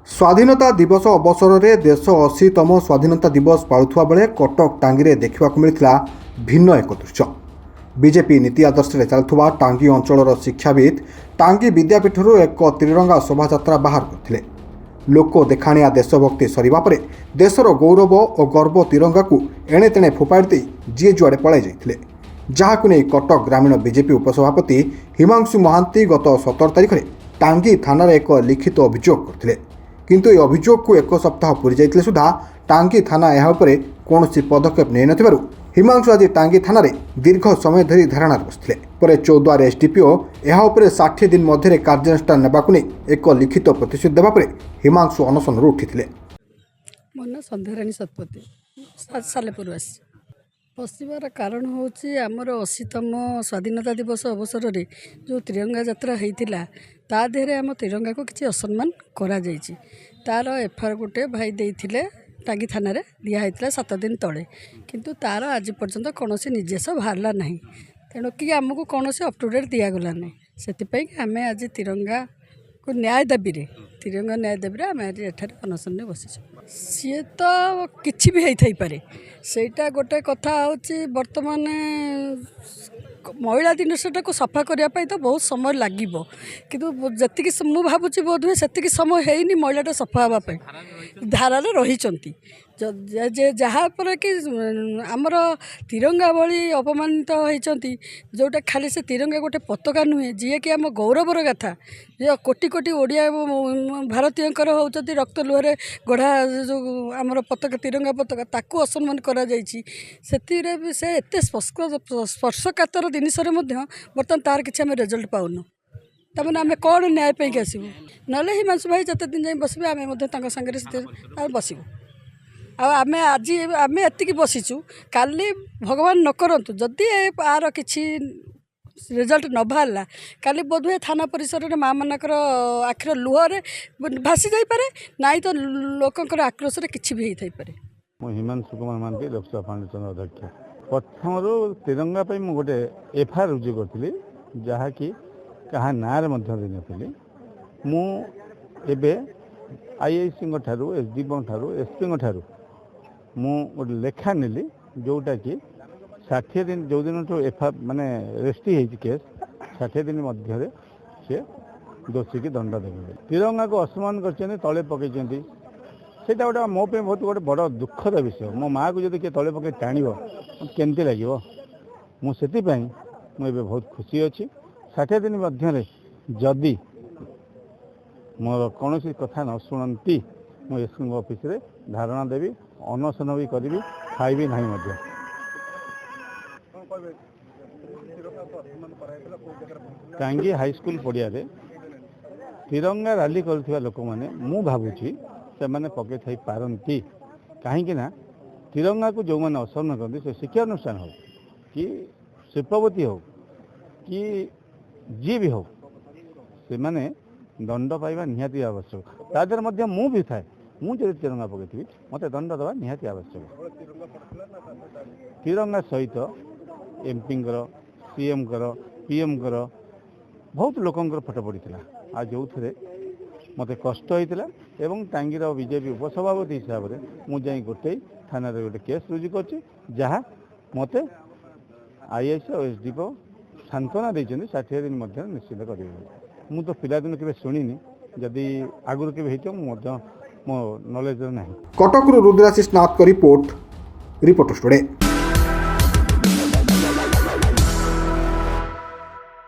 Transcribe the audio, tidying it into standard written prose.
स्वाधीनता दिवस अवसर में देश 80तम स्वाधीनता दिवस पालुवा बेले कटक टांगी देखा मिलता भिन्न एक दृश्य। बीजेपी नीति आदर्श में चलुवा टांगी अंचल शिक्षाविद टांगी विद्यापीठ एक त्रिरंगा शोभा बाहर करते। लोक देखाणिया देशभक्ति सरिबा परे देशर गौरव और गर्व तिरंगा को एणे तेणे फोपाड़ी दे जी जुआड़े पलाई जाइथिले। जहाकु नहीं कटक ग्रामीण बीजेपी उपसभापति हिमांशु महांती गत 17 तारिख में टांगी थाना एक लिखित अभियोग करथिले, किंतु यह अभियोग को एक सप्ताह पूरी जाइतिले सुधा टांगी थाना यह उपरे कौनसी पदक्षेप नै नथिबारु हिमांशु आज टांगी थाना रे दीर्घ समय धरी धारणा बसथिले। पर चौद्वार एसडीपीओ यह उपरे 60 दिन मध्य कार्यानुष्ठान नेबाकु नै एक लिखित प्रतिश्रुति देबा परे हिमांशु अनशनरु उठिथिले। मो ना संध्याराणी सतपति सालेपुर आसी बसबार कारण हूँ आमर 80तम स्वाधीनता दिवस अवसर में जो तिरंगा यात्रा होता ता देहरे आम तिरंगा को किसी असम्मान करा जाइछि। तार एफआईआर गोटे भाई देइथिले टांगी थाना रे दिया होता 7 दिन तले, किंतु तार आज पर्यंत कौन निर्देश बाहरला ना, तेणु कि आमको कौन अप टू डेट दिगला ना। से आम आज तिरंगा को न्याय दाबी तिरंगा न्याय दाबी आम आज एठारे अनशन में बस सी तो किसी भी होता पारे। सेटा गोटे कथा हूँ बर्तमान महिला दिनटा को सफा करने तो बहुत समय लगे, किंतु जी मु भावुँ बोध हुए से समय है महिलाटा सफा हाँपाई धारा रही जहाँ पर कि आमर तिरंगा भली अपमानित होती, जोटा खाली से तिरंगा गोटे पताका नुहे जी कि आम गौरवर गाथा जे कोटी कोटी ओडिया भारतीय होती रक्त लुहरे गढ़ा जो आमर पताका तिरंगा पताका ताकू असम्मान करा जाइछि। सेतिरे भी से एते स्पर्शकातर जिनिस बर्तमान तार किसी आम रिजल्ट पाऊनु, तमें आम कौन न्याय पे आसबू ना हिमांशु भाई जिते दिन जाए बसबे आम सागर बसबू। आम आज आम एतिक बसीचु काली भगवान न करंतु जदि आर किसी रिजल्ट न बाहरला काली बोधहुए थाना परिसर में माँ मानकर आखिर लुहरे भासी जापे ना तो लोकंर आक्रोश किसी भी होता पारे। हिमांशु कुमार महांती लोकसभा फाउंडेशन अध्यक्ष। प्रथम तिरंगा गोटे एफआईआर रुजु करी जहाँकि क्या ना दी मु एबे आईआईसी ठारू एसडीपी ठारू एसपी ठारू मु गोटे लेखा नेली जोटा कि 60 दिन जो दिन एफआईआर माने रेस्टी है केस 60 दिन मध्य सी दोषी की दंड देवे। तिरंगा को असम्मान कर तले पकई से गोटे मो बहुत गोटे बड़ दुखद विषय। मो माँ को जब किए तले पकई टाण केमती लगे मुझे मुझे बहुत खुशी अच्छी। 60 दिन मध्य जदि मोर कौन कथा न शुणती मुझे एसपी ऑफिस रे धारणा देवी, अनशन भी करी, खाइबी ना। टांगी हाईस्कूल पड़िया तिरंगा रैली करुवा लोक मैंने मु भावुची से मैंने पकई थी पारती कहीं तिरंगा को जो मैंने असम्मान करते से शिक्षा अनुष्ठान हो कि शिल्पवती हो कि जी भी हो से मैंने दंड पाइबा निहाती आवश्यक। तादर मध्य मु भी थाए मुझे तिरंगा पकई मत दंड देवा निहाती आवश्यक। तिरंगा सहित एमपी सीएम पीएम बहुत लोकंर फोटो पड़ता आ जो थे मत कष्ट होता एवं टांगीर बीजेपी उपसभापति हिसाब से मुझे गोटे थाना गोटे केस रुजु कर जहाँ मत आईएएस और एसडीपी सांत्वना देते 60 दिन मध्य निश्चित कर। मु तो पिलादिन के शुणी जदि आगुरी के मो नॉलेज ना। कटक रुद्राशीष नाथ रिपोर्ट स्टूडियो।